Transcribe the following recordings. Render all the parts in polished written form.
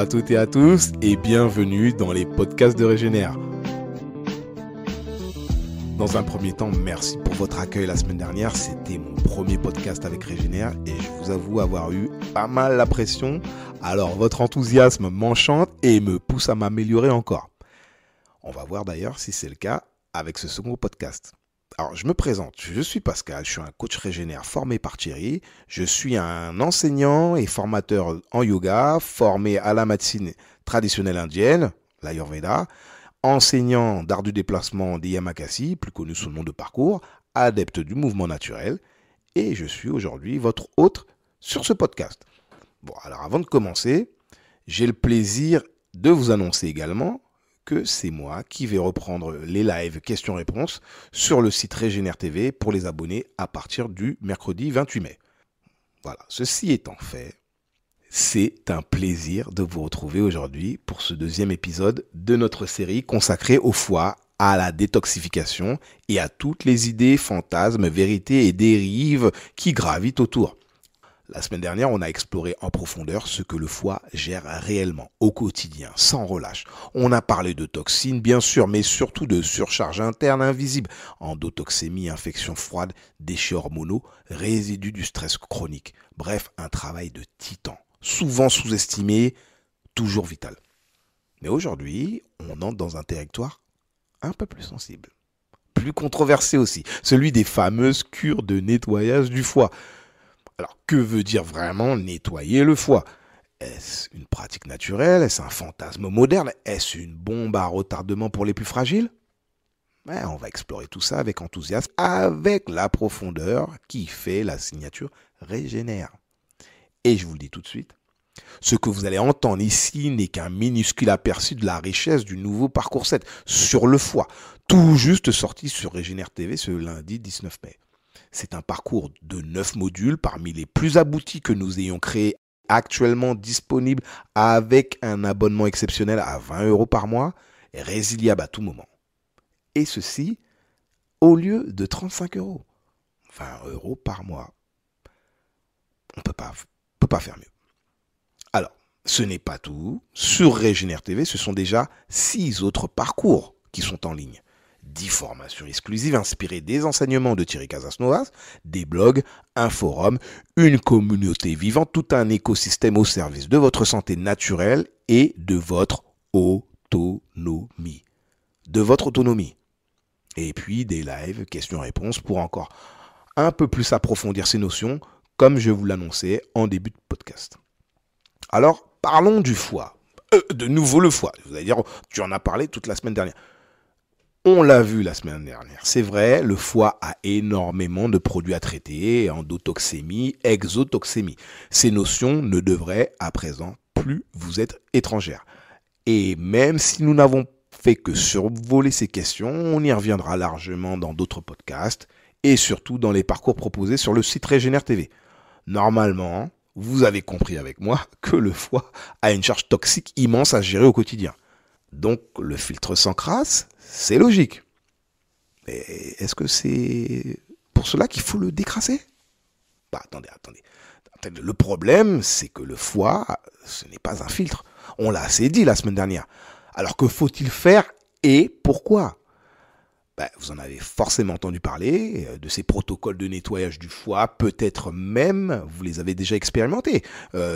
à toutes et à tous et bienvenue dans les podcasts de Régénère. Dans un premier temps, merci pour votre accueil la semaine dernière. C'était mon premier podcast avec Régénère et je vous avoue avoir eu pas mal la pression. Alors votre enthousiasme m'enchante et me pousse à m'améliorer encore. On va voir d'ailleurs si c'est le cas avec ce second podcast. Alors, je me présente, je suis Pascal, je suis un coach Régénère formé par Thierry. Je suis un enseignant et formateur en yoga, formé à la médecine traditionnelle indienne, l'Ayurveda, enseignant d'art du déplacement des Yamakasi, plus connu sous le nom de parcours, adepte du mouvement naturel, et je suis aujourd'hui votre hôte sur ce podcast. Bon, alors avant de commencer, j'ai le plaisir de vous annoncer également que c'est moi qui vais reprendre les lives questions-réponses sur le site Régénère TV pour les abonnés à partir du mercredi 28 mai. Voilà, ceci étant fait, c'est un plaisir de vous retrouver aujourd'hui pour ce deuxième épisode de notre série consacrée au foie, à la détoxification et à toutes les idées, fantasmes, vérités et dérives qui gravitent autour. La semaine dernière, on a exploré en profondeur ce que le foie gère réellement, au quotidien, sans relâche. On a parlé de toxines, bien sûr, mais surtout de surcharge interne invisible, endotoxémie, infection froide, déchets hormonaux, résidus du stress chronique. Bref, un travail de titan, souvent sous-estimé, toujours vital. Mais aujourd'hui, on entre dans un territoire un peu plus sensible, plus controversé aussi, celui des fameuses cures de nettoyage du foie. Alors, que veut dire vraiment nettoyer le foie ? Est-ce une pratique naturelle ? Est-ce un fantasme moderne ? Est-ce une bombe à retardement pour les plus fragiles ? On va explorer tout ça avec enthousiasme, avec la profondeur qui fait la signature Régénère. Et je vous le dis tout de suite, ce que vous allez entendre ici n'est qu'un minuscule aperçu de la richesse du nouveau parcours 7 sur le foie, tout juste sorti sur Régénère TV ce lundi 19 mai. C'est un parcours de 9 modules parmi les plus aboutis que nous ayons créés, actuellement disponibles avec un abonnement exceptionnel à 20 € par mois, et résiliable à tout moment. Et ceci au lieu de 35 €. 20 € par mois. On peut pas faire mieux. Alors, ce n'est pas tout. Sur Régénère TV, ce sont déjà 6 autres parcours qui sont en ligne. 10 formations exclusives inspirées des enseignements de Thierry Casasnovas, des blogs, un forum, une communauté vivante, tout un écosystème au service de votre santé naturelle et de votre autonomie. Et puis des lives, questions-réponses pour encore un peu plus approfondir ces notions, comme je vous l'annonçais en début de podcast. Alors, parlons du foie. De nouveau le foie. Vous allez dire, tu en as parlé toute la semaine dernière. On l'a vu la semaine dernière. C'est vrai, le foie a énormément de produits à traiter, endotoxémie, exotoxémie. Ces notions ne devraient à présent plus vous être étrangères. Et même si nous n'avons fait que survoler ces questions, on y reviendra largement dans d'autres podcasts et surtout dans les parcours proposés sur le site Régénère TV. Normalement, vous avez compris avec moi que le foie a une charge toxique immense à gérer au quotidien. Donc, le filtre s'encrasse, c'est logique. Mais est-ce que c'est pour cela qu'il faut le décrasser ? Attendez. Le problème, c'est que le foie, ce n'est pas un filtre. On l'a assez dit la semaine dernière. Alors que faut-il faire et pourquoi ? Vous en avez forcément entendu parler, de ces protocoles de nettoyage du foie, peut-être même, vous les avez déjà expérimentés,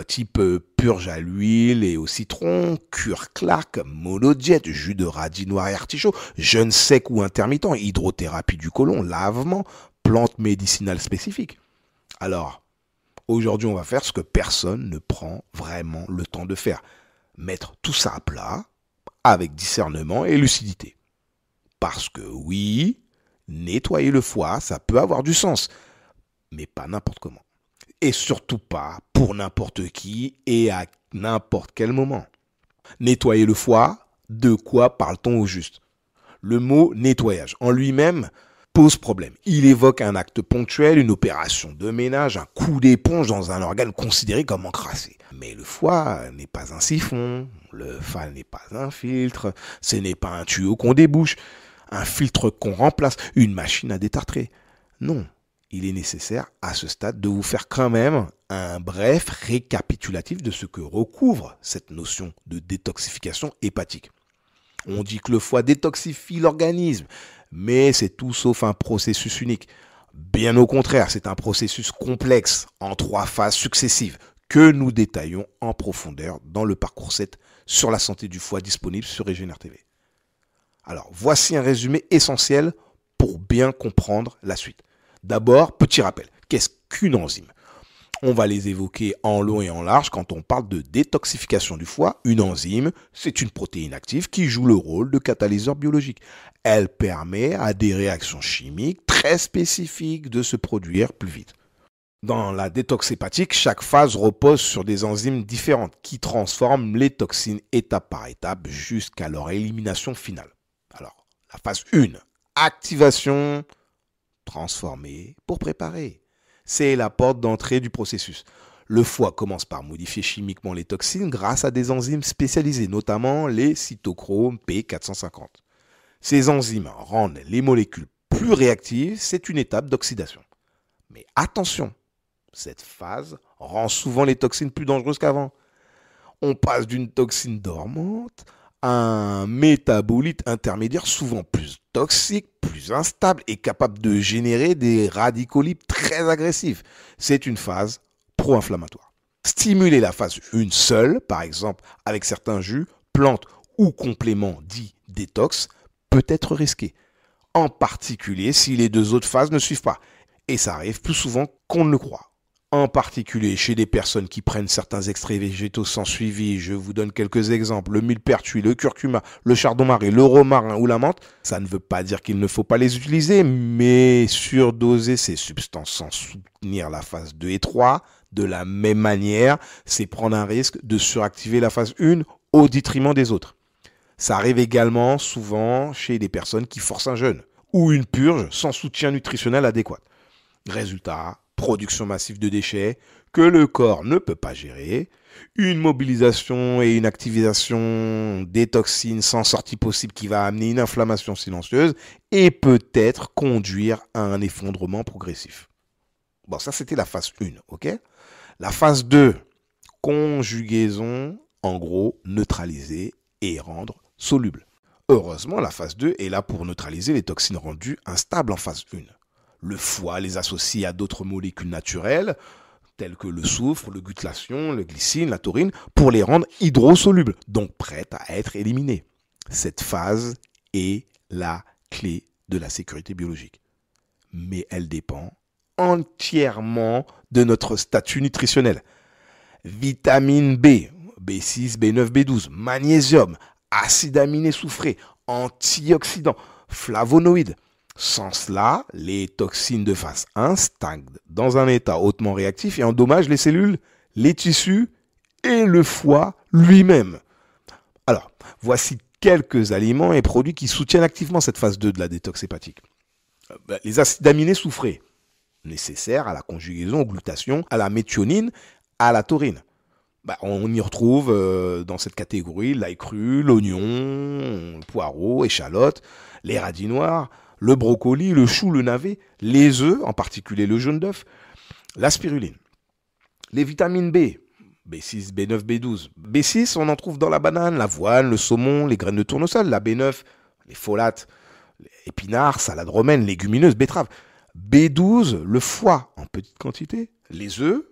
type purge à l'huile et au citron, cure Clark, monojet, jus de radis noir et artichaut, jeûne sec ou intermittent, hydrothérapie du côlon, lavement, plantes médicinales spécifiques. Alors, aujourd'hui, on va faire ce que personne ne prend vraiment le temps de faire. Mettre tout ça à plat, avec discernement et lucidité. Parce que oui, nettoyer le foie, ça peut avoir du sens, mais pas n'importe comment. Et surtout pas pour n'importe qui et à n'importe quel moment. Nettoyer le foie, de quoi parle-t-on au juste ? Le mot nettoyage en lui-même pose problème. Il évoque un acte ponctuel, une opération de ménage, un coup d'éponge dans un organe considéré comme encrassé. Mais le foie n'est pas un siphon, le foie n'est pas un filtre, ce n'est pas un tuyau qu'on débouche, un filtre qu'on remplace, une machine à détartrer. Non, Il est nécessaire à ce stade de vous faire quand même un bref récapitulatif de ce que recouvre cette notion de détoxification hépatique. On dit que le foie détoxifie l'organisme, mais c'est tout sauf un processus unique. Bien au contraire, c'est un processus complexe en 3 phases successives que nous détaillons en profondeur dans le parcours 7 sur la santé du foie disponible sur Régénère TV. Alors, voici un résumé essentiel pour bien comprendre la suite. D'abord, petit rappel, qu'est-ce qu'une enzyme ? On va les évoquer en long et en large quand on parle de détoxification du foie. Une enzyme, c'est une protéine active qui joue le rôle de catalyseur biologique. Elle permet à des réactions chimiques très spécifiques de se produire plus vite. Dans la détox hépatique, chaque phase repose sur des enzymes différentes qui transforment les toxines étape par étape jusqu'à leur élimination finale. Alors, la phase 1, activation, transformer pour préparer. C'est la porte d'entrée du processus. Le foie commence par modifier chimiquement les toxines grâce à des enzymes spécialisées, notamment les cytochromes P450. Ces enzymes rendent les molécules plus réactives, c'est une étape d'oxydation. Mais attention, cette phase rend souvent les toxines plus dangereuses qu'avant. On passe d'une toxine dormante à un métabolite intermédiaire souvent plus toxique, plus instable et capable de générer des radicaux libres très agressifs. C'est une phase pro-inflammatoire. Stimuler la phase 1 seule, par exemple avec certains jus, plantes ou compléments dits détox, peut être risqué. En particulier si les 2 autres phases ne suivent pas. Et ça arrive plus souvent qu'on ne le croit. En particulier chez des personnes qui prennent certains extraits végétaux sans suivi. Je vous donne quelques exemples. Le millepertuis, le curcuma, le chardon-marie, le romarin ou la menthe. Ça ne veut pas dire qu'il ne faut pas les utiliser, mais surdoser ces substances sans soutenir la phase 2 et 3, de la même manière, c'est prendre un risque de suractiver la phase 1 au détriment des autres. Ça arrive également souvent chez des personnes qui forcent un jeûne ou une purge sans soutien nutritionnel adéquat. Résultat, production massive de déchets que le corps ne peut pas gérer, une mobilisation et une activation des toxines sans sortie possible qui va amener une inflammation silencieuse et peut-être conduire à un effondrement progressif. Bon, ça c'était la phase 1, ok ? La phase 2, conjugaison, en gros, neutraliser et rendre soluble. Heureusement, la phase 2 est là pour neutraliser les toxines rendues instables en phase 1. Le foie les associe à d'autres molécules naturelles, telles que le soufre, le glutathion, le glycine, la taurine, pour les rendre hydrosolubles, donc prêtes à être éliminées. Cette phase est la clé de la sécurité biologique. Mais elle dépend entièrement de notre statut nutritionnel. Vitamine B, B6, B9, B12, magnésium, acides aminés soufrés, antioxydants, flavonoïdes. Sans cela, les toxines de phase 1 stagnent dans un état hautement réactif et endommagent les cellules, les tissus et le foie lui-même. Alors, voici quelques aliments et produits qui soutiennent activement cette phase 2 de la détox hépatique. Les acides aminés soufrés, nécessaires à la conjugaison, au glutathion, à la méthionine, à la taurine. On y retrouve dans cette catégorie l'ail cru, l'oignon, le poireau, échalote, les radis noirs, le brocoli, le chou, le navet, les œufs, en particulier le jaune d'œuf, la spiruline. Les vitamines B, B6, B9, B12. B6, on en trouve dans la banane, l'avoine, le saumon, les graines de tournesol. La B9, les folates, les épinards, salade romaine, légumineuses, betteraves. B12, le foie en petite quantité, les œufs,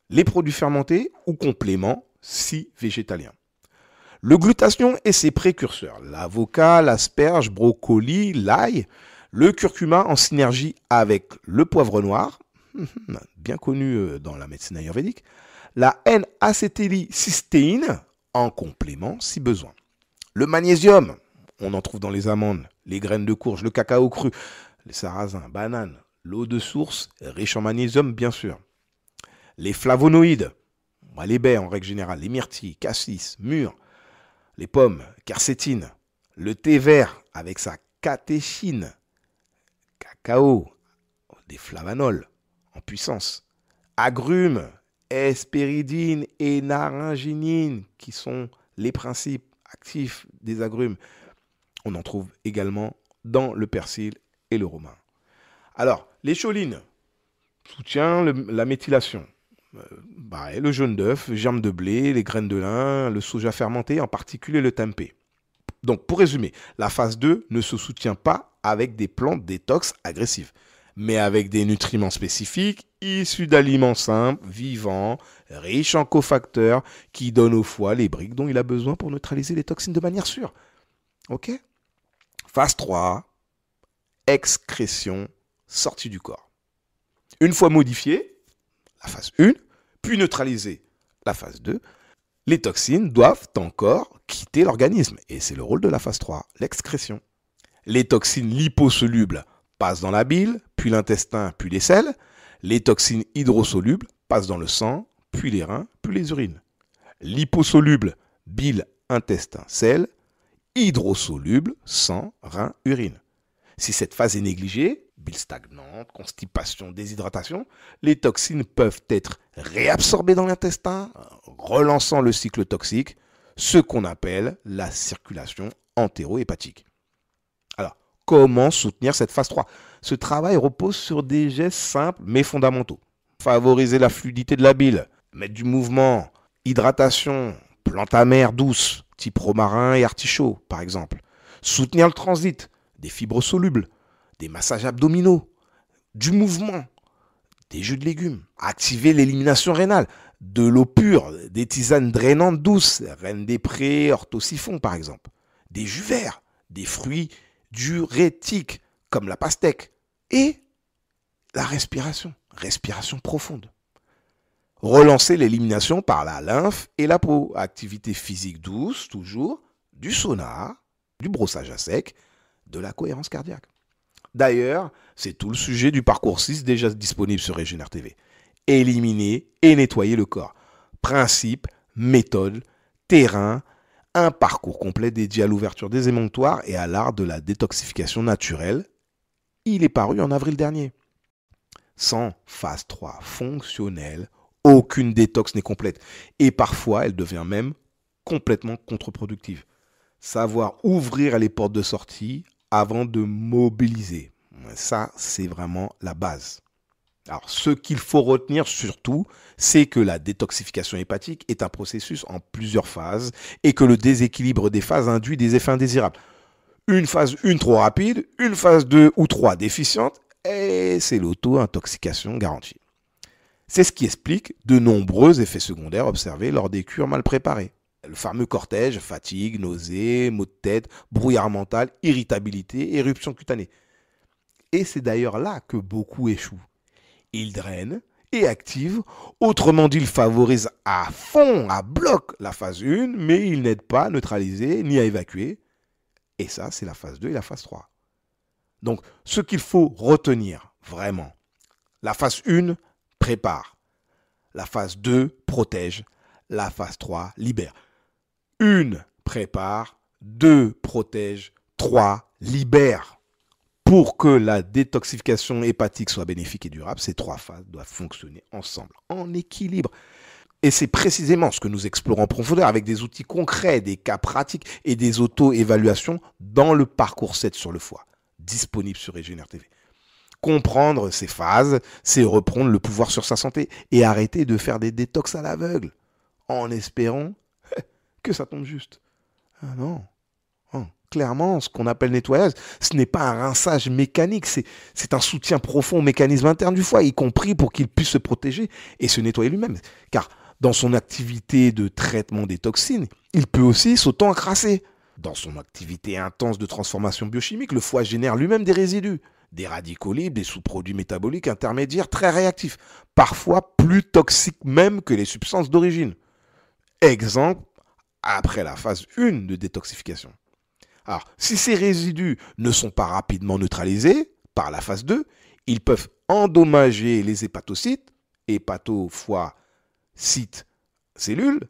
les produits fermentés ou compléments si végétaliens. Le glutathion et ses précurseurs, l'avocat, l'asperge, brocoli, l'ail, le curcuma en synergie avec le poivre noir, bien connu dans la médecine ayurvédique, la N-acétylcystéine en complément si besoin. Le magnésium, on en trouve dans les amandes, les graines de courge, le cacao cru, les sarrasins, bananes, l'eau de source, riche en magnésium bien sûr. Les flavonoïdes, les baies en règle générale, les myrtilles, cassis, mûres, les pommes, quercétine, le thé vert avec sa catéchine, cacao, des flavanols en puissance, agrumes, hespéridine et naringinine qui sont les principes actifs des agrumes. On en trouve également dans le persil et le romarin. Alors, les choline, soutient la méthylation. Le jaune d'œuf, germe de blé, les graines de lin, le soja fermenté, en particulier le tempeh. Donc, pour résumer, la phase 2 ne se soutient pas avec des plantes détox agressives, mais avec des nutriments spécifiques issus d'aliments simples, vivants, riches en cofacteurs, qui donnent au foie les briques dont il a besoin pour neutraliser les toxines de manière sûre. Ok ? Phase 3, excrétion, sortie du corps. Une fois modifiée, la phase 1, puis neutralisée, la phase 2, les toxines doivent encore quitter l'organisme. Et c'est le rôle de la phase 3, l'excrétion. Les toxines liposolubles passent dans la bile, puis l'intestin, puis les selles. Les toxines hydrosolubles passent dans le sang, puis les reins, puis les urines. Liposolubles, bile, intestin, selles. Hydrosolubles, sang, reins, urine. Si cette phase est négligée, bile stagnante, constipation, déshydratation, les toxines peuvent être réabsorbées dans l'intestin, relançant le cycle toxique, ce qu'on appelle la circulation entéro-hépatique. Alors, comment soutenir cette phase 3 ? Ce travail repose sur des gestes simples mais fondamentaux. Favoriser la fluidité de la bile, mettre du mouvement, hydratation, plantes amères douces, type romarin et artichaut par exemple. Soutenir le transit, des fibres solubles, des massages abdominaux, du mouvement, des jus de légumes. Activer l'élimination rénale, de l'eau pure, des tisanes drainantes douces, reine des prés, orthosiphon par exemple. Des jus verts, des fruits diurétiques comme la pastèque. Et la respiration profonde. Relancer l'élimination par la lymphe et la peau. Activité physique douce, toujours, du sauna, du brossage à sec, de la cohérence cardiaque. D'ailleurs, c'est tout le sujet du parcours 6 déjà disponible sur Régénère TV. Éliminer et nettoyer le corps. Principe, méthode, terrain, un parcours complet dédié à l'ouverture des émonctoires et à l'art de la détoxification naturelle. Il est paru en avril dernier. Sans phase 3 fonctionnelle, aucune détox n'est complète. Et parfois, elle devient même complètement contre-productive. Savoir ouvrir les portes de sortie avant de mobiliser. Ça, c'est vraiment la base. Alors, ce qu'il faut retenir surtout, c'est que la détoxification hépatique est un processus en plusieurs phases et que le déséquilibre des phases induit des effets indésirables. Une phase 1 trop rapide, une phase 2 ou 3 déficiente, et c'est l'auto-intoxication garantie. C'est ce qui explique de nombreux effets secondaires observés lors des cures mal préparées. Le fameux cortège, fatigue, nausées, maux de tête, brouillard mental, irritabilité, éruption cutanée. Et c'est d'ailleurs là que beaucoup échouent. Ils drainent et activent, autrement dit, ils favorisent à fond, à bloc la phase 1, mais ils n'aident pas à neutraliser ni à évacuer. Et ça, c'est la phase 2 et la phase 3. Donc, ce qu'il faut retenir, vraiment, la phase 1 prépare, la phase 2 protège, la phase 3 libère. 1 prépare, 2 protège, 3 libère. Pour que la détoxification hépatique soit bénéfique et durable, ces 3 phases doivent fonctionner ensemble, en équilibre. Et c'est précisément ce que nous explorons en profondeur avec des outils concrets, des cas pratiques et des auto-évaluations dans le parcours 7 sur le foie, disponible sur Régénère TV. Comprendre ces phases, c'est reprendre le pouvoir sur sa santé et arrêter de faire des détox à l'aveugle, en espérant que ça tombe juste. Ah non. Clairement, ce qu'on appelle nettoyage, ce n'est pas un rinçage mécanique, c'est un soutien profond au mécanisme interne du foie, y compris pour qu'il puisse se protéger et se nettoyer lui-même. Car dans son activité de traitement des toxines, il peut aussi s'auto-encrasser. Dans son activité intense de transformation biochimique, le foie génère lui-même des résidus, des radicaux libres, des sous-produits métaboliques intermédiaires très réactifs, parfois plus toxiques même que les substances d'origine. Exemple, après la phase 1 de détoxification. Alors, si ces résidus ne sont pas rapidement neutralisés par la phase 2, ils peuvent endommager les hépatocytes, hépato-foie, cytes, cellules.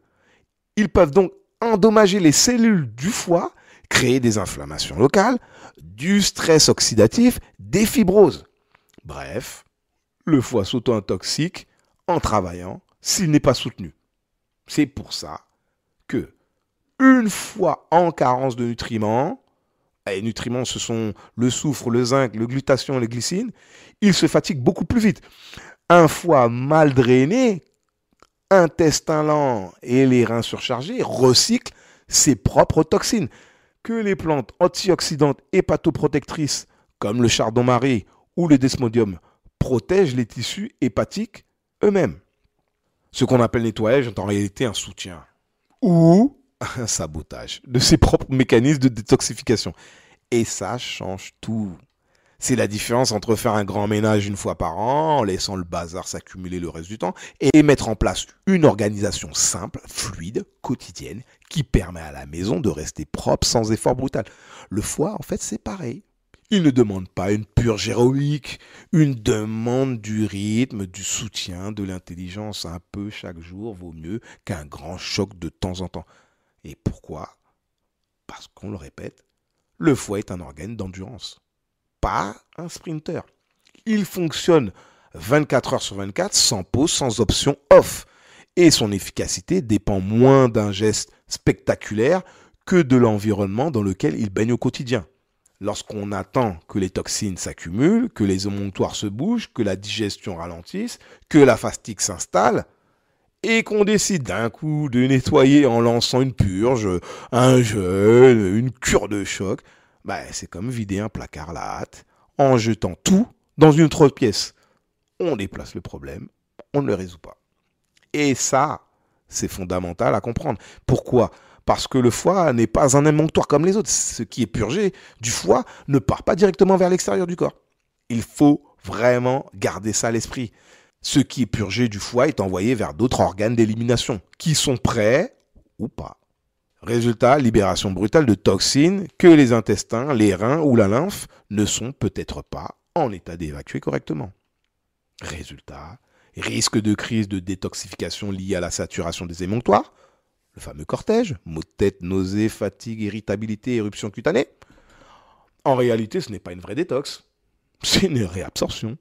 Ils peuvent donc endommager les cellules du foie, créer des inflammations locales, du stress oxydatif, des fibroses. Bref, le foie s'auto-intoxique en travaillant s'il n'est pas soutenu. C'est pour ça que une fois en carence de nutriments, les nutriments ce sont le soufre, le zinc, le glutathion et les glycines, il se fatigue beaucoup plus vite. Un foie mal drainé, intestin lent et les reins surchargés recyclent ses propres toxines que les plantes antioxydantes hépatoprotectrices comme le chardon-marie ou le desmodium protègent les tissus hépatiques eux-mêmes. Ce qu'on appelle nettoyage est en réalité un soutien ou un sabotage de ses propres mécanismes de détoxification. Et ça change tout. C'est la différence entre faire un grand ménage une fois par an, en laissant le bazar s'accumuler le reste du temps, et mettre en place une organisation simple, fluide, quotidienne, qui permet à la maison de rester propre sans effort brutal. Le foie, en fait, c'est pareil. Il ne demande pas une purge héroïque, une demande du rythme, du soutien, de l'intelligence. Un peu chaque jour vaut mieux qu'un grand choc de temps en temps. Et pourquoi ? Parce qu'on le répète, le foie est un organe d'endurance, pas un sprinter. Il fonctionne 24 heures sur 24, sans pause, sans option off. Et son efficacité dépend moins d'un geste spectaculaire que de l'environnement dans lequel il baigne au quotidien. Lorsqu'on attend que les toxines s'accumulent, que les émonctoires se bougent, que la digestion ralentisse, que la fatigue s'installe, et qu'on décide d'un coup de nettoyer en lançant une purge, un jeûne, une cure de choc, c'est comme vider un placard à la hâte en jetant tout dans une autre pièce. On déplace le problème, on ne le résout pas. Et ça, c'est fondamental à comprendre. Pourquoi ? Parce que le foie n'est pas un émonctoire comme les autres. Ce qui est purgé du foie ne part pas directement vers l'extérieur du corps. Il faut vraiment garder ça à l'esprit. Ce qui est purgé du foie est envoyé vers d'autres organes d'élimination, qui sont prêts ou pas. Résultat, libération brutale de toxines que les intestins, les reins ou la lymphe ne sont peut-être pas en état d'évacuer correctement. Résultat, risque de crise de détoxification liée à la saturation des émonctoires, le fameux cortège, maux de tête, nausées, fatigue, irritabilité, éruption cutanée. En réalité, ce n'est pas une vraie détox, c'est une réabsorption.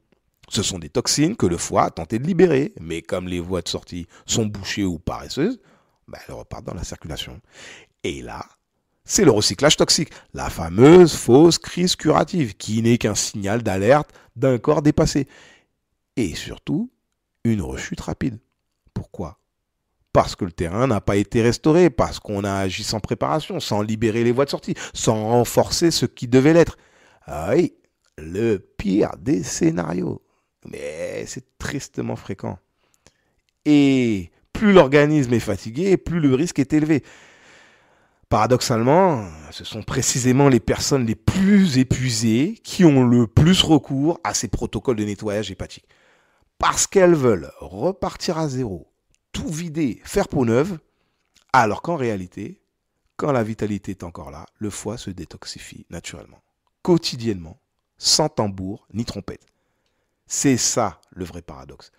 Ce sont des toxines que le foie a tenté de libérer, mais comme les voies de sortie sont bouchées ou paresseuses, elles repartent dans la circulation. Et là, c'est le recyclage toxique, la fameuse fausse crise curative, qui n'est qu'un signal d'alerte d'un corps dépassé. Et surtout, une rechute rapide. Pourquoi ? Parce que le terrain n'a pas été restauré, parce qu'on a agi sans préparation, sans libérer les voies de sortie, sans renforcer ce qui devait l'être. Ah oui, le pire des scénarios. Mais c'est tristement fréquent. Et plus l'organisme est fatigué, plus le risque est élevé. Paradoxalement, ce sont précisément les personnes les plus épuisées qui ont le plus recours à ces protocoles de nettoyage hépatique. Parce qu'elles veulent repartir à zéro, tout vider, faire peau neuve, alors qu'en réalité, quand la vitalité est encore là, le foie se détoxifie naturellement, quotidiennement, sans tambour ni trompette. C'est ça le vrai paradoxe.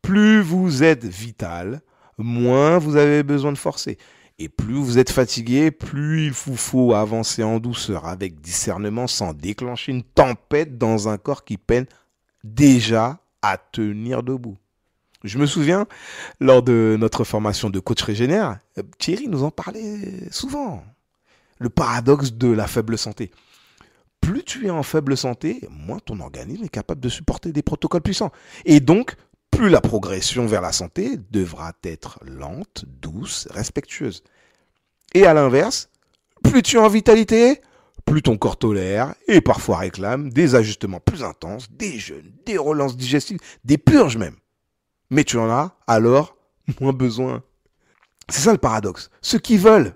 Plus vous êtes vital, moins vous avez besoin de forcer. Et plus vous êtes fatigué, plus il vous faut avancer en douceur, avec discernement, sans déclencher une tempête dans un corps qui peine déjà à tenir debout. Je me souviens, lors de notre formation de coach régénère, Thierry nous en parlait souvent. Le paradoxe de la faible santé. Plus tu es en faible santé, moins ton organisme est capable de supporter des protocoles puissants. Et donc, plus la progression vers la santé devra être lente, douce, respectueuse. Et à l'inverse, plus tu es en vitalité, plus ton corps tolère et parfois réclame des ajustements plus intenses, des jeûnes, des relances digestives, des purges même. Mais tu en as alors moins besoin. C'est ça le paradoxe. Ceux qui veulent,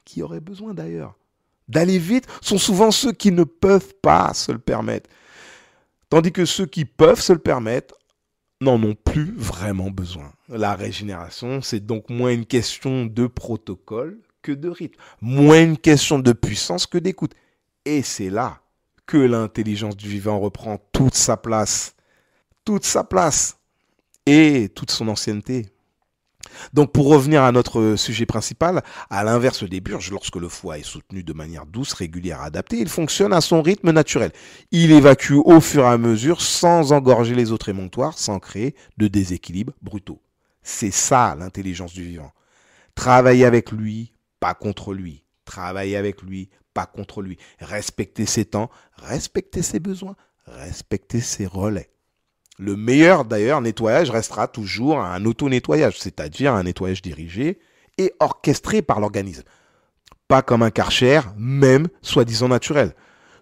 qui auraient besoin d'ailleurs, d'aller vite, sont souvent ceux qui ne peuvent pas se le permettre. Tandis que ceux qui peuvent se le permettre n'en ont plus vraiment besoin. La régénération, c'est donc moins une question de protocole que de rythme, moins une question de puissance que d'écoute. Et c'est là que l'intelligence du vivant reprend toute sa place et toute son ancienneté. Donc pour revenir à notre sujet principal, à l'inverse des purges, lorsque le foie est soutenu de manière douce, régulière, adaptée, il fonctionne à son rythme naturel. Il évacue au fur et à mesure sans engorger les autres émonctoires, sans créer de déséquilibres brutaux. C'est ça l'intelligence du vivant. Travailler avec lui, pas contre lui. Travailler avec lui, pas contre lui. Respecter ses temps, respecter ses besoins, respecter ses relais. Le meilleur d'ailleurs nettoyage restera toujours un auto-nettoyage, c'est-à-dire un nettoyage dirigé et orchestré par l'organisme. Pas comme un Karcher, même soi-disant naturel.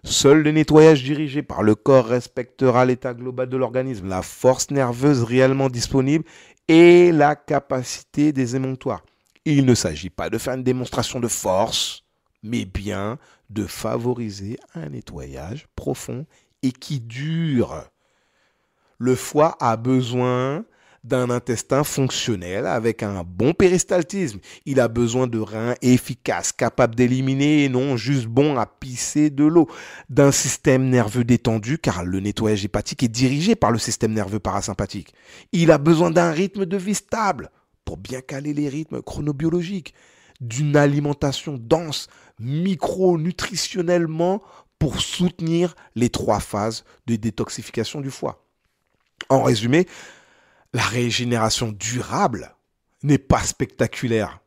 Seul le nettoyage dirigé par le corps respectera l'état global de l'organisme, la force nerveuse réellement disponible et la capacité des émonctoires. Il ne s'agit pas de faire une démonstration de force, mais bien de favoriser un nettoyage profond et qui dure. Le foie a besoin d'un intestin fonctionnel avec un bon péristaltisme. Il a besoin de reins efficaces, capables d'éliminer et non juste bons à pisser de l'eau. D'un système nerveux détendu, car le nettoyage hépatique est dirigé par le système nerveux parasympathique. Il a besoin d'un rythme de vie stable pour bien caler les rythmes chronobiologiques. D'une alimentation dense, micronutritionnellement, pour soutenir les 3 phases de détoxification du foie. En résumé, la régénération durable n'est pas spectaculaire.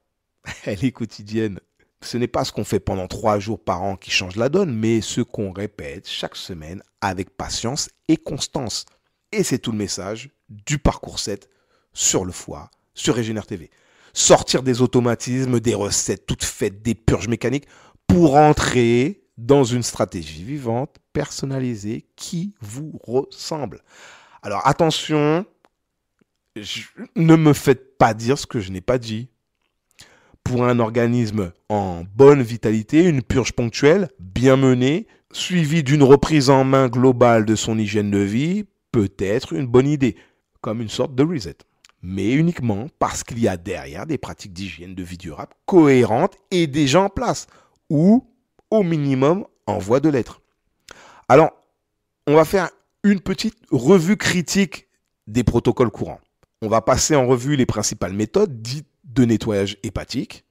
Elle est quotidienne. Ce n'est pas ce qu'on fait pendant 3 jours par an qui change la donne, mais ce qu'on répète chaque semaine avec patience et constance. Et c'est tout le message du parcours 7 sur le foie, sur Régénère TV. Sortir des automatismes, des recettes toutes faites, des purges mécaniques pour entrer dans une stratégie vivante, personnalisée, qui vous ressemble. Alors attention, ne me faites pas dire ce que je n'ai pas dit. Pour un organisme en bonne vitalité, une purge ponctuelle, bien menée, suivie d'une reprise en main globale de son hygiène de vie, peut être une bonne idée, comme une sorte de reset. Mais uniquement parce qu'il y a derrière des pratiques d'hygiène de vie durable cohérentes et déjà en place, ou au minimum en voie de l'être. Alors, on va faire une petite revue critique des protocoles courants. On va passer en revue les principales méthodes dites de nettoyage hépatique,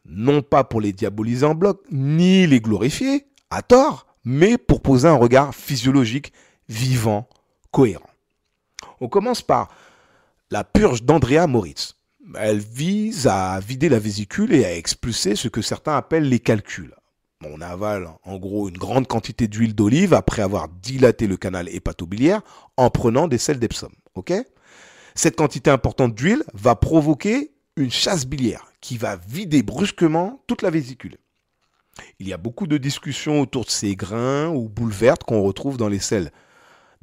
non pas pour les diaboliser en bloc, ni les glorifier, à tort, mais pour poser un regard physiologique, vivant, cohérent. On commence par la purge d'Andrea Moritz. Elle vise à vider la vésicule et à expulser ce que certains appellent les calculs. On avale en gros une grande quantité d'huile d'olive après avoir dilaté le canal hépatobiliaire en prenant des sels d'Epsom. Cette quantité importante d'huile va provoquer une chasse biliaire qui va vider brusquement toute la vésicule. Il y a beaucoup de discussions autour de ces grains ou boules vertes qu'on retrouve dans les selles,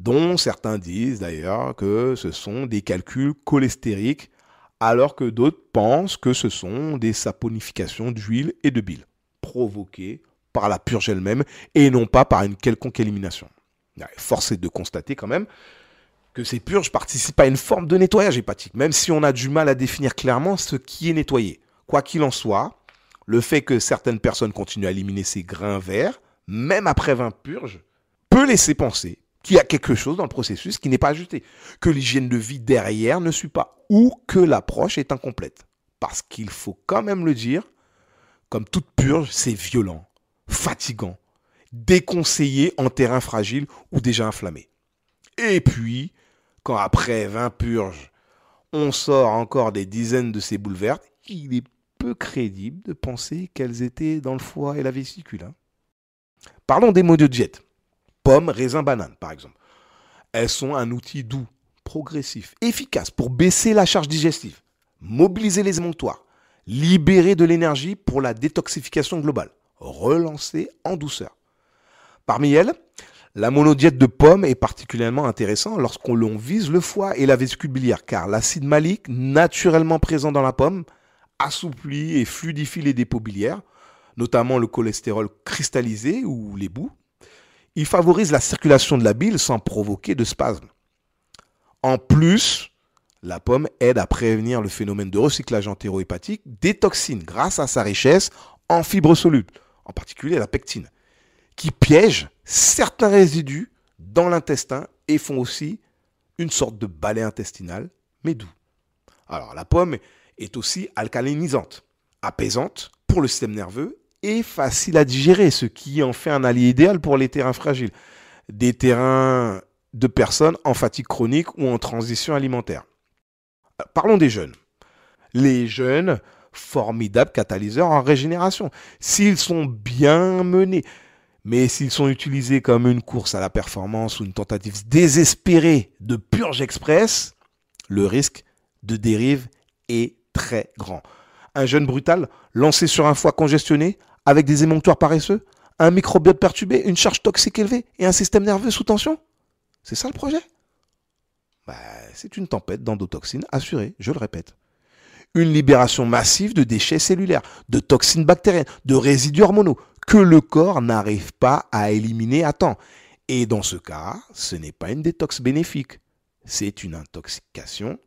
dont certains disent d'ailleurs que ce sont des calculs cholestériques, alors que d'autres pensent que ce sont des saponifications d'huile et de bile, provoquées par la purge elle-même et non pas par une quelconque élimination. Force est de constater quand même que ces purges participent à une forme de nettoyage hépatique, même si on a du mal à définir clairement ce qui est nettoyé. Quoi qu'il en soit, le fait que certaines personnes continuent à éliminer ces grains verts, même après 20 purges, peut laisser penser qu'il y a quelque chose dans le processus qui n'est pas ajusté, que l'hygiène de vie derrière ne suit pas, ou que l'approche est incomplète. Parce qu'il faut quand même le dire, comme toute purge, c'est violent, fatigant, déconseillé en terrain fragile ou déjà inflammé. Et puis, quand après 20 purges, on sort encore des dizaines de ces boules vertes, il est peu crédible de penser qu'elles étaient dans le foie et la vésicule. Parlons des mots de diète. Pommes, raisins, bananes, par exemple. Elles sont un outil doux, progressif, efficace pour baisser la charge digestive, mobiliser les émonctoires, libérer de l'énergie pour la détoxification globale, relancer en douceur. Parmi elles, la monodiète de pommes est particulièrement intéressante lorsqu'on vise le foie et la vésicule biliaire, car l'acide malique, naturellement présent dans la pomme, assouplit et fluidifie les dépôts biliaires, notamment le cholestérol cristallisé ou les boues. Il favorise la circulation de la bile sans provoquer de spasmes. En plus, la pomme aide à prévenir le phénomène de recyclage entérohépatique des toxines grâce à sa richesse en fibres solubles, en particulier la pectine, qui piègent certains résidus dans l'intestin et font aussi une sorte de balai intestinal, mais doux. Alors, la pomme est aussi alcalinisante, apaisante pour le système nerveux et facile à digérer, ce qui en fait un allié idéal pour les terrains fragiles, des terrains de personnes en fatigue chronique ou en transition alimentaire. Parlons des jeunes. Les jeunes, formidables catalyseurs en régénération, s'ils sont bien menés, Mais s'ils sont utilisés comme une course à la performance ou une tentative désespérée de purge express, le risque de dérive est très grand. Un jeûne brutal, lancé sur un foie congestionné, avec des émonctoires paresseux, un microbiote perturbé, une charge toxique élevée et un système nerveux sous tension. C'est ça le projet ? C'est une tempête d'endotoxines assurée, je le répète. Une libération massive de déchets cellulaires, de toxines bactériennes, de résidus hormonaux que le corps n'arrive pas à éliminer à temps. Et dans ce cas, ce n'est pas une détox bénéfique, c'est une intoxication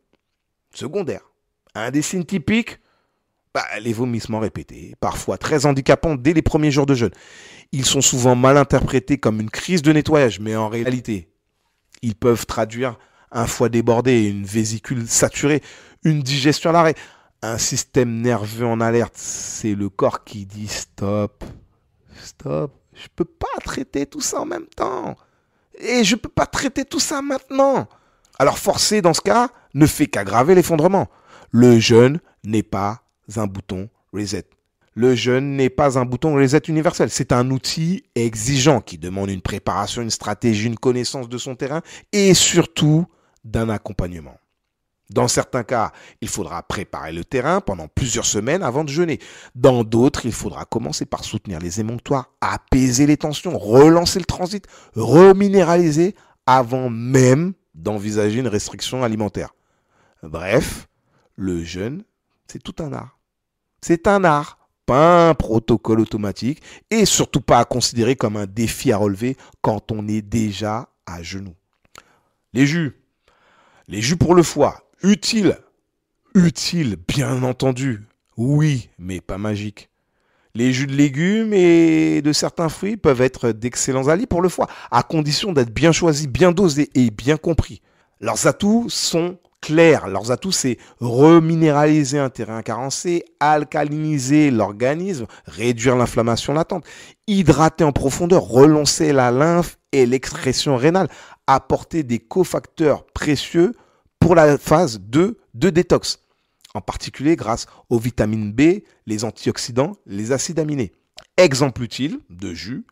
secondaire. Un des signes typiques, les vomissements répétés, parfois très handicapants dès les premiers jours de jeûne. Ils sont souvent mal interprétés comme une crise de nettoyage, mais en réalité, ils peuvent traduire un foie débordé, une vésicule saturée, une digestion à l'arrêt, un système nerveux en alerte. C'est le corps qui dit stop, je peux pas traiter tout ça en même temps. Et je peux pas traiter tout ça maintenant. Alors forcer dans ce cas ne fait qu'aggraver l'effondrement. Le jeûne n'est pas un bouton reset. Le jeûne n'est pas un bouton reset universel. C'est un outil exigeant qui demande une préparation, une stratégie, une connaissance de son terrain et surtout d'un accompagnement. Dans certains cas, il faudra préparer le terrain pendant plusieurs semaines avant de jeûner. Dans d'autres, il faudra commencer par soutenir les émonctoires, apaiser les tensions, relancer le transit, reminéraliser avant même d'envisager une restriction alimentaire. Bref, le jeûne, c'est tout un art. C'est un art, pas un protocole automatique et surtout pas à considérer comme un défi à relever quand on est déjà à genoux. Les jus pour le foie, utiles, bien entendu, oui, mais pas magiques. Les jus de légumes et de certains fruits peuvent être d'excellents alliés pour le foie, à condition d'être bien choisis, bien dosés et bien compris. Leurs atouts sont clairs. Leurs atouts, c'est reminéraliser un terrain carencé, alcaliniser l'organisme, réduire l'inflammation latente, hydrater en profondeur, relancer la lymphe et l'excrétion rénale, apporter des cofacteurs précieux pour la phase 2 de détox, en particulier grâce aux vitamines B, les antioxydants, les acides aminés. Exemple utile de jus,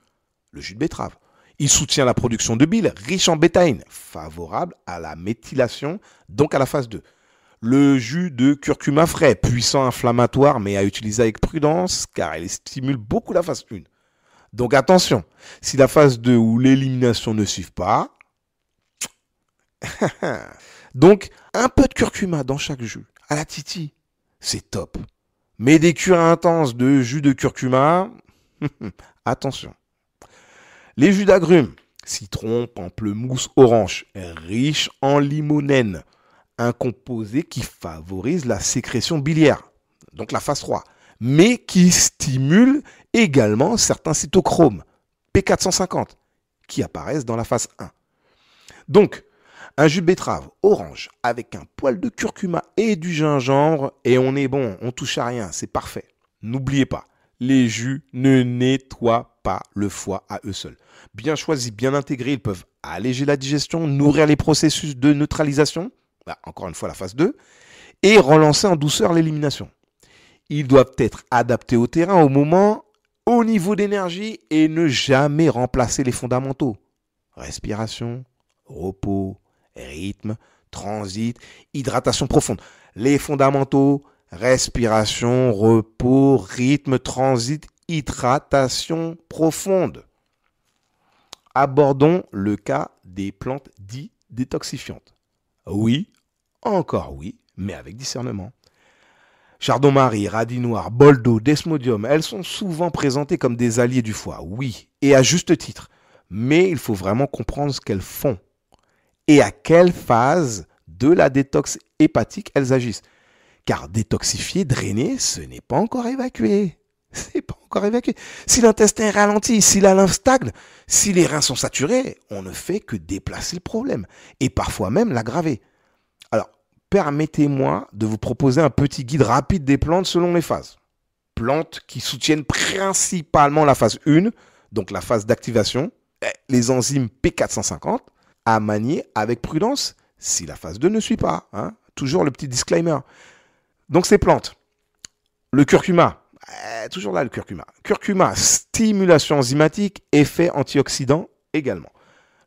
le jus de betterave. Il soutient la production de bile, riche en bétaïne, favorable à la méthylation, donc à la phase 2. Le jus de curcuma frais, puissant inflammatoire, mais à utiliser avec prudence, car il stimule beaucoup la phase 1. Donc attention, si la phase 2 ou l'élimination ne suivent pas, donc un peu de curcuma dans chaque jus, à la titi, c'est top. Mais des cures intenses de jus de curcuma, attention. Les jus d'agrumes, citron, pamplemousse, orange, riches en limonène, un composé qui favorise la sécrétion biliaire, donc la phase 3, mais qui stimule également certains cytochromes, P450, qui apparaissent dans la phase 1. Donc, un jus de betterave orange avec un poil de curcuma et du gingembre, et on est bon, on touche à rien, c'est parfait. N'oubliez pas, les jus ne nettoient pas le foie à eux seuls. Bien choisis, bien intégrés, ils peuvent alléger la digestion, nourrir les processus de neutralisation, encore une fois la phase 2, et relancer en douceur l'élimination. Ils doivent être adaptés au terrain, au moment, au niveau d'énergie et ne jamais remplacer les fondamentaux. Respiration, repos, rythme, transit, hydratation profonde. Les fondamentaux, respiration, repos, rythme, transit, hydratation profonde. Abordons le cas des plantes dites détoxifiantes. Oui, encore oui, mais avec discernement. Chardon-marie, radis noir, boldo, desmodium, elles sont souvent présentées comme des alliés du foie, oui, et à juste titre. Mais il faut vraiment comprendre ce qu'elles font et à quelle phase de la détox hépatique elles agissent. Car détoxifier, drainer, ce n'est pas encore évacué. C'est pas encore évacué. Si l'intestin est ralenti, si la lymphe stagne, si les reins sont saturés, on ne fait que déplacer le problème et parfois même l'aggraver. Alors, permettez-moi de vous proposer un petit guide rapide des plantes selon les phases. Plantes qui soutiennent principalement la phase 1, donc la phase d'activation, les enzymes P450, à manier avec prudence si la phase 2 ne suit pas. Toujours le petit disclaimer. Donc ces plantes, le curcuma, Toujours là le curcuma. Curcuma, stimulation enzymatique, effet antioxydant également.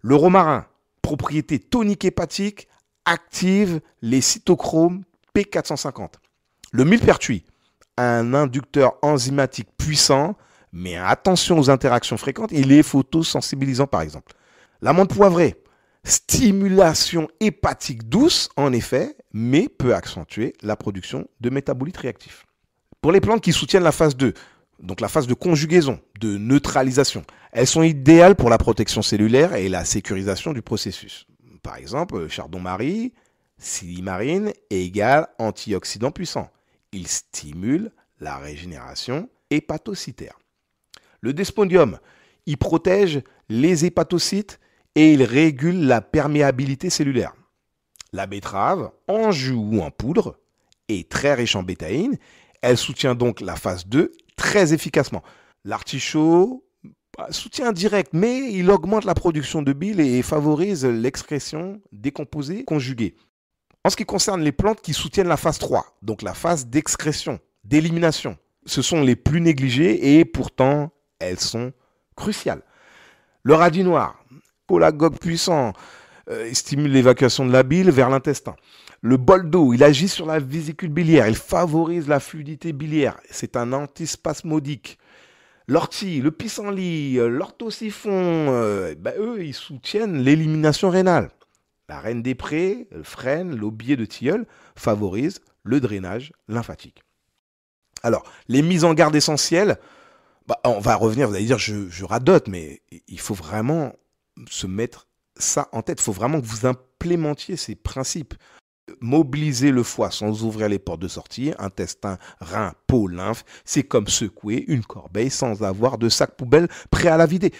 Le romarin, propriété tonique hépatique, active les cytochromes P450. Le millepertuis, un inducteur enzymatique puissant, mais attention aux interactions fréquentes, il est photosensibilisant par exemple. L'amande poivrée, stimulation hépatique douce en effet, mais peut accentuer la production de métabolites réactifs. Pour les plantes qui soutiennent la phase 2, donc la phase de conjugaison, de neutralisation, elles sont idéales pour la protection cellulaire et la sécurisation du processus. Par exemple, chardon-marie, silimarine égale antioxydant puissant. Il stimule la régénération hépatocytaire. Le desmodium, il protège les hépatocytes et il régule la perméabilité cellulaire. La betterave, en jus ou en poudre, est très riche en bétaïne. Elle soutient donc la phase 2 très efficacement. L'artichaut, soutien direct, mais il augmente la production de bile et favorise l'excrétion des composés conjugués. En ce qui concerne les plantes qui soutiennent la phase 3, donc la phase d'excrétion, d'élimination, ce sont les plus négligées et pourtant elles sont cruciales. Le radis noir, cholagogue puissant, stimule l'évacuation de la bile vers l'intestin. Le bol d'eau, il agit sur la vésicule biliaire, il favorise la fluidité biliaire, c'est un antispasmodique. L'ortie, le pissenlit, l'orthosiphon, eux, ils soutiennent l'élimination rénale. La reine des prés, le frêne, l'aubier de tilleul favorisent le drainage lymphatique. Alors, les mises en garde essentielles, on va revenir, vous allez dire, je radote, mais il faut vraiment se mettre ça en tête. Il faut vraiment que vous implémentiez ces principes. Mobiliser le foie sans ouvrir les portes de sortie, intestin, rein, peau, lymphe, c'est comme secouer une corbeille sans avoir de sac poubelle prêt à la vider.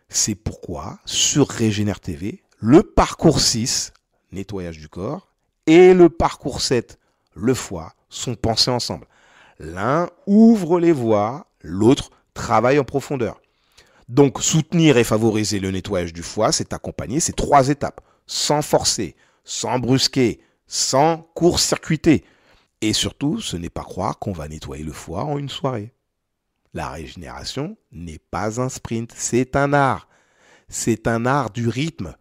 C'est pourquoi, sur Régénère TV, le parcours 6, nettoyage du corps, et le parcours 7, le foie, sont pensés ensemble. L'un ouvre les voies, l'autre travaille en profondeur. Donc, soutenir et favoriser le nettoyage du foie, c'est accompagner ces 3 étapes, sans forcer, sans brusquer, sans court-circuiter. Et surtout, ce n'est pas croire qu'on va nettoyer le foie en une soirée. La régénération n'est pas un sprint, c'est un art. C'est un art du rythme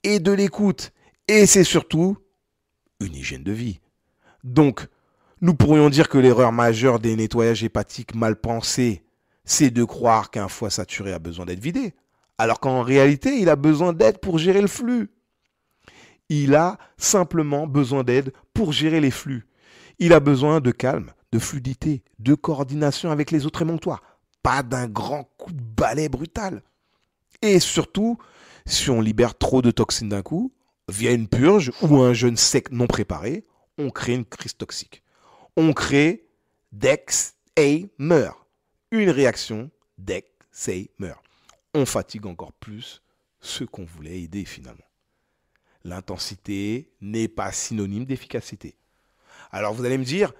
et de l'écoute. Et c'est surtout une hygiène de vie. Donc, nous pourrions dire que l'erreur majeure des nettoyages hépatiques mal pensés, c'est de croire qu'un foie saturé a besoin d'être vidé, alors qu'en réalité, il a besoin d'aide pour gérer le flux. Il a simplement besoin d'aide pour gérer les flux. Il a besoin de calme, de fluidité, de coordination avec les autres émonctoires. Pas d'un grand coup de balai brutal. Et surtout, si on libère trop de toxines d'un coup, via une purge ou un jeûne sec non préparé, on crée une crise toxique. On crée Dexheimer, une réaction Dexheimer. On fatigue encore plus ceux qu'on voulait aider finalement. L'intensité n'est pas synonyme d'efficacité. Alors vous allez me dire,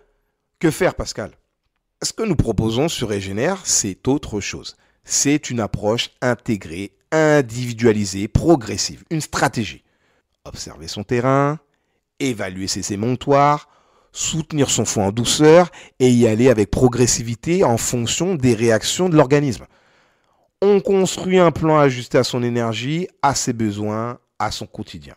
que faire Pascal? Ce que nous proposons sur Régénère, c'est autre chose. C'est une approche intégrée, individualisée, progressive, une stratégie. Observer son terrain, évaluer ses émonctoires, soutenir son foie en douceur et y aller avec progressivité en fonction des réactions de l'organisme. On construit un plan ajusté à son énergie, à ses besoins, à son quotidien.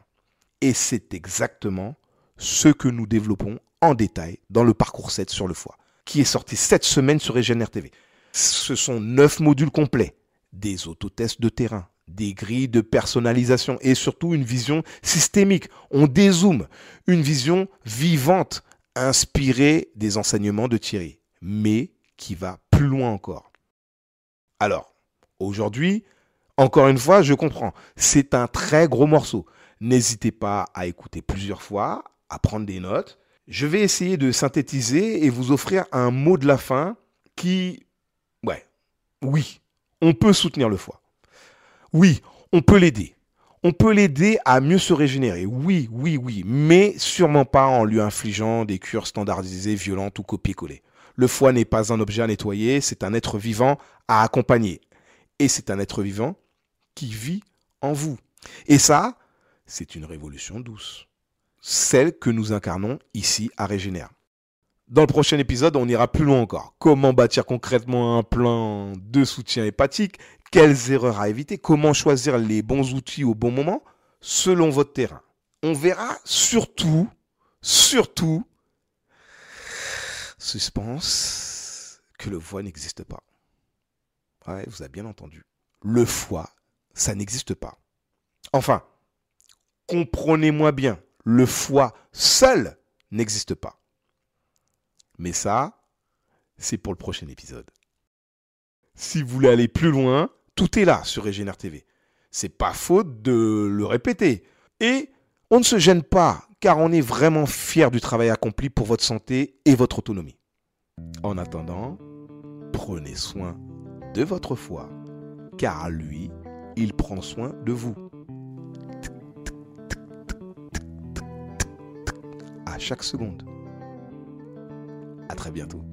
Et c'est exactement ce que nous développons en détail dans le parcours 7 sur le foie, qui est sorti cette semaine sur Régénère TV. Ce sont 9 modules complets, des autotests de terrain, des grilles de personnalisation et surtout une vision systémique. On dézoome, une vision vivante, inspirée des enseignements de Thierry, mais qui va plus loin encore. Alors, aujourd'hui, encore une fois, je comprends, c'est un très gros morceau. N'hésitez pas à écouter plusieurs fois, à prendre des notes. Je vais essayer de synthétiser et vous offrir un mot de la fin qui... Oui, on peut soutenir le foie. Oui, on peut l'aider. On peut l'aider à mieux se régénérer. Oui, mais sûrement pas en lui infligeant des cures standardisées, violentes ou copier-coller. Le foie n'est pas un objet à nettoyer, c'est un être vivant à accompagner. Et c'est un être vivant qui vit en vous. Et ça, c'est une révolution douce. Celle que nous incarnons ici à Régénère. Dans le prochain épisode, on ira plus loin encore. Comment bâtir concrètement un plan de soutien hépatique? Quelles erreurs à éviter? Comment choisir les bons outils au bon moment selon votre terrain? On verra surtout, suspense, que le foie n'existe pas. Ouais, vous avez bien entendu. Le foie, ça n'existe pas. Enfin, comprenez-moi bien, le foie seul n'existe pas. Mais ça, c'est pour le prochain épisode. Si vous voulez aller plus loin, tout est là sur Régénère TV. C'est pas faute de le répéter. Et on ne se gêne pas, car on est vraiment fiers du travail accompli pour votre santé et votre autonomie. En attendant, prenez soin de votre foie, car lui, il prend soin de vous. À chaque seconde. À très bientôt.